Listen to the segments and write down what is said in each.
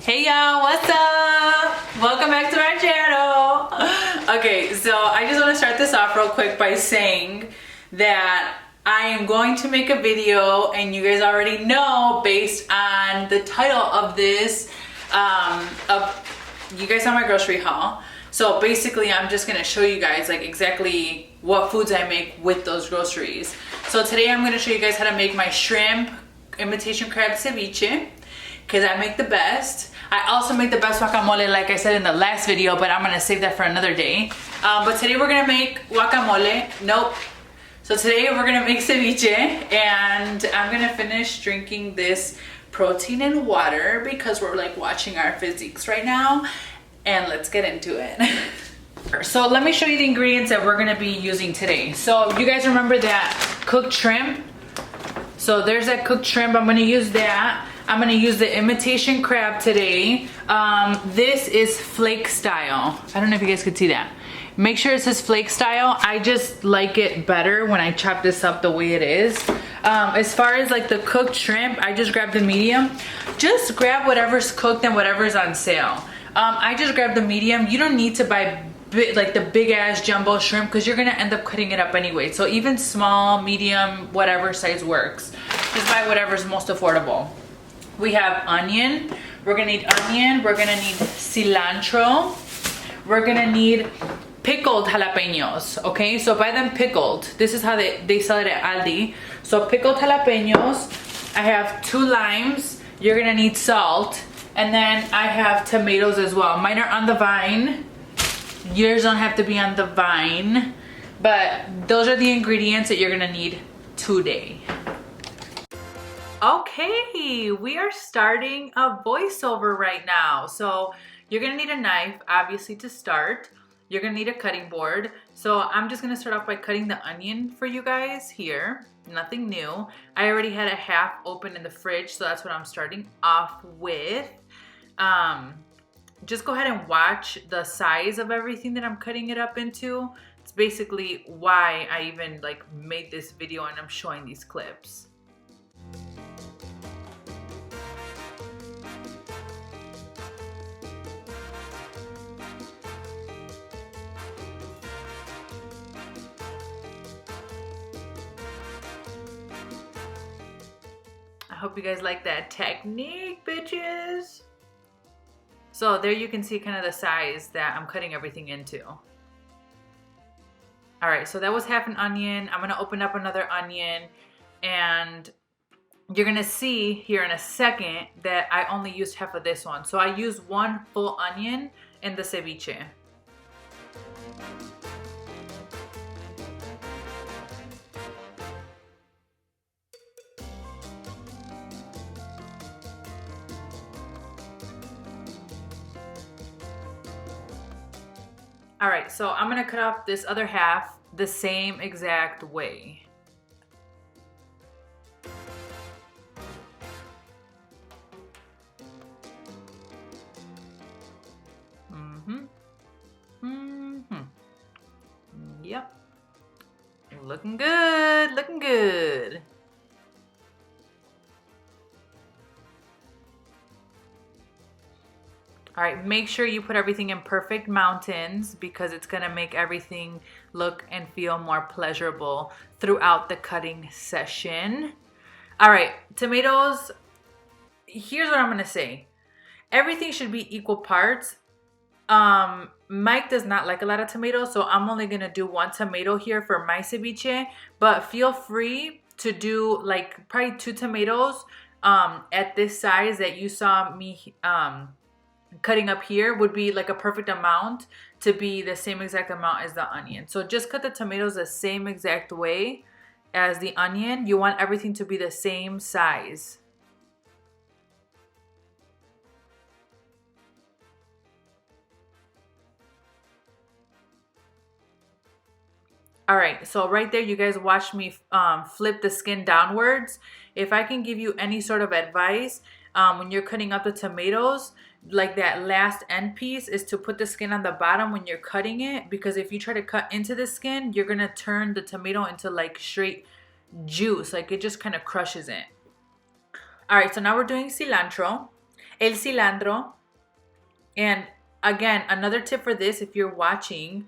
Hey y'all, what's up? Welcome back to my channel. Okay, so I just want to start this off real quick by saying that I am going to make a video, and you guys already know based on the title of this, you guys saw my grocery haul. So basically I'm just gonna show you guys like exactly what foods I make with those groceries. So today I'm gonna show you guys how to make my shrimp imitation crab ceviche, because I make the best. I also make the best guacamole, like I said in the last video, but I'm gonna save that for another day. But today we're gonna make guacamole. Nope. So today we're gonna make ceviche, and I'm gonna finish drinking this protein and water because we're like watching our physiques right now. And let's get into it. So let me show you the ingredients that we're gonna be using today. So you guys remember that cooked shrimp? So there's that cooked shrimp. I'm gonna use that. I'm gonna use the imitation crab today. This is flake style. I don't know if you guys could see that. Make sure it says flake style. I just like it better when I chop this up the way it is. As far as like the cooked shrimp, I just grabbed the medium. Just grab whatever's cooked and whatever's on sale. I just grabbed the medium. You don't need to buy like the big ass jumbo shrimp because you're gonna end up cutting it up anyway. So even small, medium, whatever size works. Just buy whatever's most affordable. We have onion. We're gonna need onion. We're gonna need cilantro. We're gonna need pickled jalapenos. Okay, so buy them pickled. This is how they sell it at Aldi. So pickled jalapenos. I have 2 limes. You're gonna need salt. And then I have tomatoes as well. Mine are on the vine. Yours don't have to be on the vine. But those are the ingredients that you're gonna need today. Okay, we are starting a voiceover right now. So you're gonna need a knife, obviously, to start. You're gonna need a cutting board. So I'm just gonna start off by cutting the onion for you guys here. Nothing new. I already had a half open in the fridge, so that's what I'm starting off with. Just go ahead and watch the size of everything that I'm cutting it up into. It's basically why I even like made this video and I'm showing these clips. I hope you guys like that technique, bitches. So there you can see kind of the size that I'm cutting everything into. All right, so that was half an onion. I'm gonna open up another onion, and you're gonna see here in a second that I only used half of this one. So I used 1 full onion in the ceviche. All right, so I'm gonna cut off this other half the same exact way. Yep. Looking good, looking good. All right, make sure you put everything in perfect mountains because it's gonna make everything look and feel more pleasurable throughout the cutting session. All right, tomatoes, here's what I'm gonna say. Everything should be equal parts. Mike does not like a lot of tomatoes, so I'm only gonna do 1 tomato here for my ceviche, but feel free to do like probably 2 tomatoes at this size that you saw me cutting up here would be like a perfect amount to be the same exact amount as the onion. So just cut the tomatoes the same exact way as the onion. You want everything to be the same size. All right, so right there, you guys watched me flip the skin downwards. If I can give you any sort of advice when you're cutting up the tomatoes, like that last end piece is to put the skin on the bottom when you're cutting it, because if you try to cut into the skin, you're gonna turn the tomato into like straight juice, like it just kind of crushes it. All right, so now we're doing cilantro. el cilantro. And again, another tip for this, if you're watching,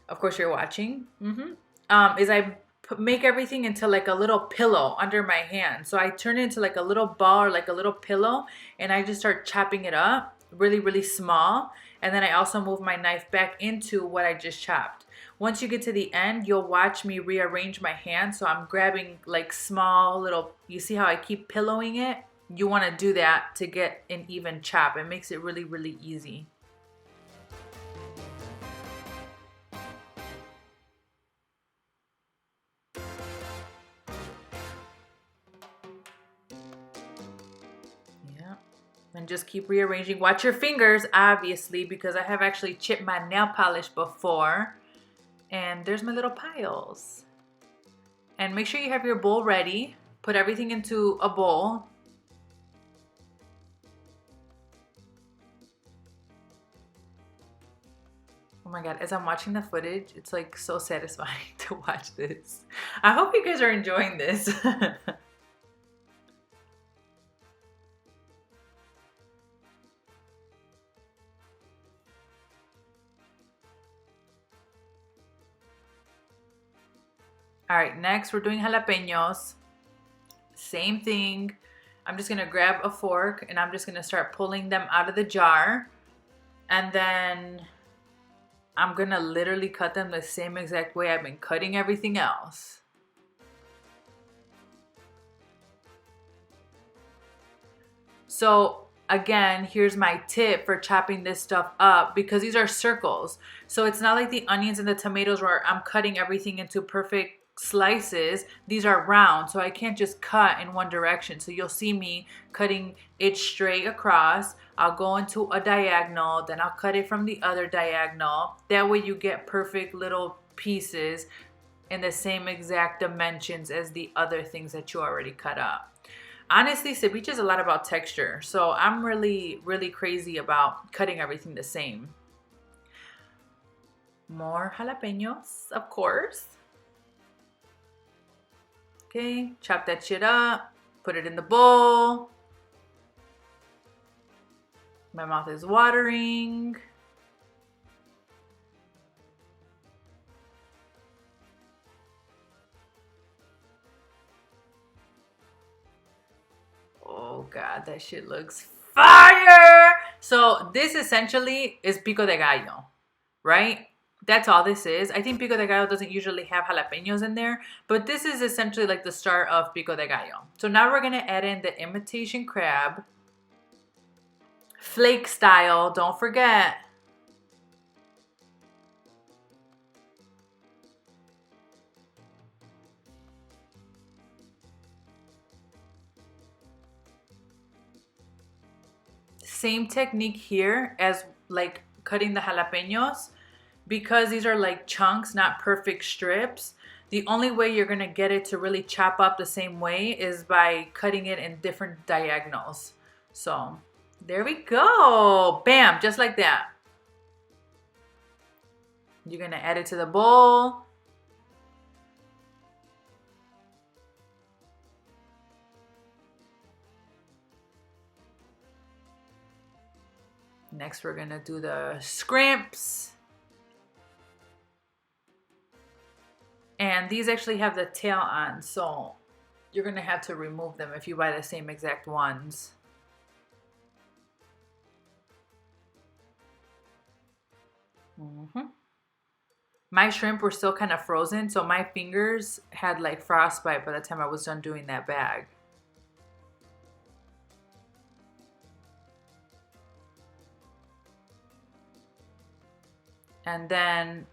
of course you're watching, is I make everything into like a little pillow under my hand. So I turn it into like a little ball or like a little pillow, and I just start chopping it up really, really small. And then I also move my knife back into what I just chopped. Once you get to the end, you'll watch me rearrange my hand. So I'm grabbing like small little, you see how I keep pillowing it? You want to do that to get an even chop. It makes it really, really easy. Yeah. And just keep rearranging. Watch your fingers, obviously, because I have actually chipped my nail polish before. And there's my little piles. And make sure you have your bowl ready. Put everything into a bowl. Oh my God, as I'm watching the footage, it's like so satisfying to watch this. I hope you guys are enjoying this. All right, next we're doing jalapenos. Same thing. I'm just gonna grab a fork and I'm just gonna start pulling them out of the jar. And then I'm gonna literally cut them the same exact way I've been cutting everything else. So again, here's my tip for chopping this stuff up, because these are circles. So it's not like the onions and the tomatoes where I'm cutting everything into perfect slices. These are round, so I can't just cut in one direction. So you'll see me cutting it straight across. I'll go into a diagonal, then I'll cut it from the other diagonal. That way you get perfect little pieces in the same exact dimensions as the other things that you already cut up. Honestly, ceviche is a lot about texture, so I'm really, really crazy about cutting everything the same. More jalapenos, of course. Okay, chop that shit up, put it in the bowl. My mouth is watering. Oh God, that shit looks fire! So this essentially is pico de gallo, right? That's all this is. I think pico de gallo doesn't usually have jalapenos in there, but this is essentially like the start of pico de gallo. So now we're gonna add in the imitation crab, flake style, don't forget. Same technique here as like cutting the jalapenos, because these are like chunks, not perfect strips. The only way you're gonna get it to really chop up the same way is by cutting it in different diagonals. So there we go. Bam, just like that. You're gonna add it to the bowl. Next, we're gonna do the scrimps. And these actually have the tail on, so you're gonna have to remove them if you buy the same exact ones. My shrimp were still kind of frozen, so my fingers had like frostbite by the time I was done doing that bag. And then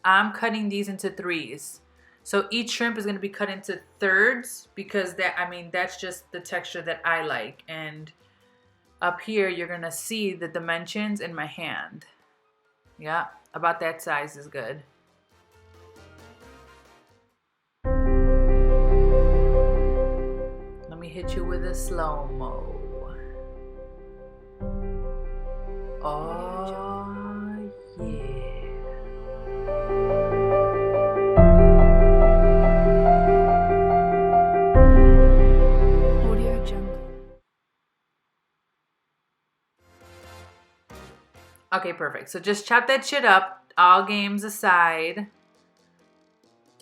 I'm cutting these into threes. So each shrimp is going to be cut into thirds, because that's just the texture that I like. And up here, you're going to see the dimensions in my hand. Yeah, about that size is good. Let me hit you with a slow-mo. Oh, yeah. Okay, perfect. So just chop that shit up, all games aside.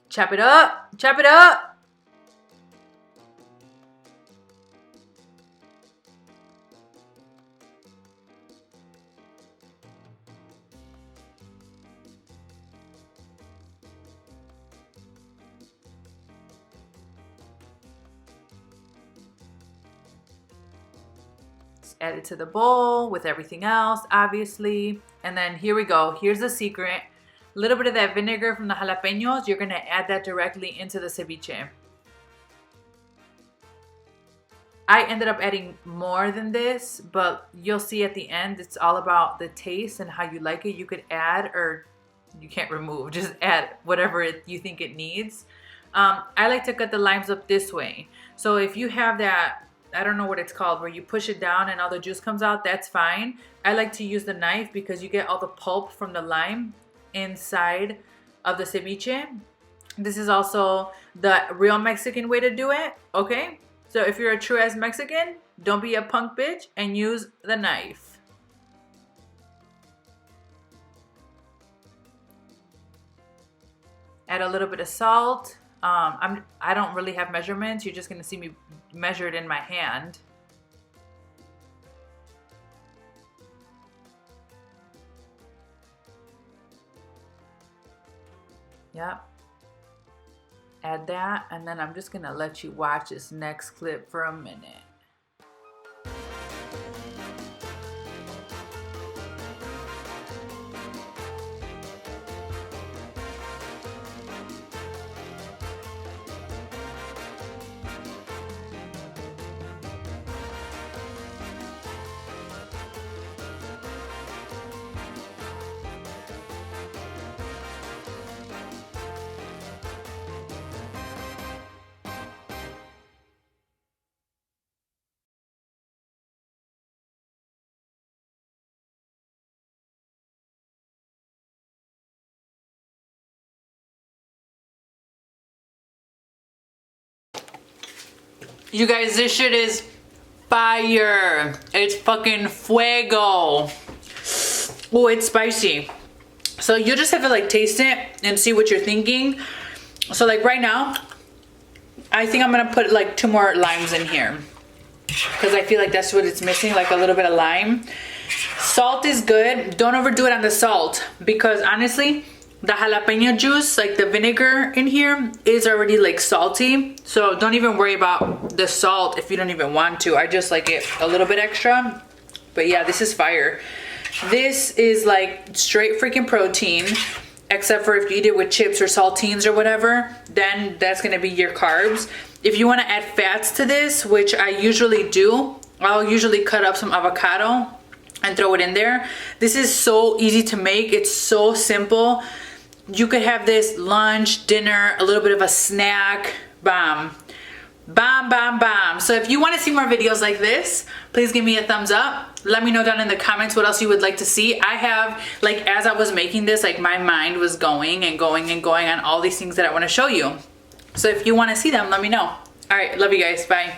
Chop it up, chop it up. Add it to the bowl with everything else, obviously. And then here we go. Here's the secret. A little bit of that vinegar from the jalapenos. You're going to add that directly into the ceviche. I ended up adding more than this, but you'll see at the end, it's all about the taste and how you like it. You could add, or you can't remove, just add whatever you think it needs. I like to cut the limes up this way. So if you have that, I don't know what it's called, where you push it down and all the juice comes out, that's fine. I like to use the knife because you get all the pulp from the lime inside of the ceviche. This is also the real Mexican way to do it, okay? So if you're a true ass Mexican, don't be a punk bitch and use the knife. Add a little bit of salt. I don't really have measurements. You're just gonna see me measure it in my hand. Yep. Add that, and then I'm just gonna let you watch this next clip for a minute. You guys, this shit is fire. It's fucking fuego. Oh, it's spicy. So you just have to like taste it and see what you're thinking. So like right now, I think I'm gonna put like 2 more limes in here because I feel like that's what it's missing, like a little bit of lime. Salt is good. Don't overdo it on the salt because honestly, the jalapeno juice, like the vinegar in here, is already like salty. So don't even worry about the salt if you don't even want to. I just like it a little bit extra. But yeah, this is fire. This is like straight freaking protein, except for if you eat it with chips or saltines or whatever, then that's gonna be your carbs. If you wanna add fats to this, which I usually do, I'll usually cut up some avocado and throw it in there. This is so easy to make. It's so simple. You could have this lunch, dinner, a little bit of a snack, bam. Bam, bam, bam. So if you want to see more videos like this, please give me a thumbs up. Let me know down in the comments what else you would like to see. I have, like, as I was making this, like, my mind was going and going and going on all these things that I want to show you. So if you want to see them, let me know. All right, love you guys. Bye.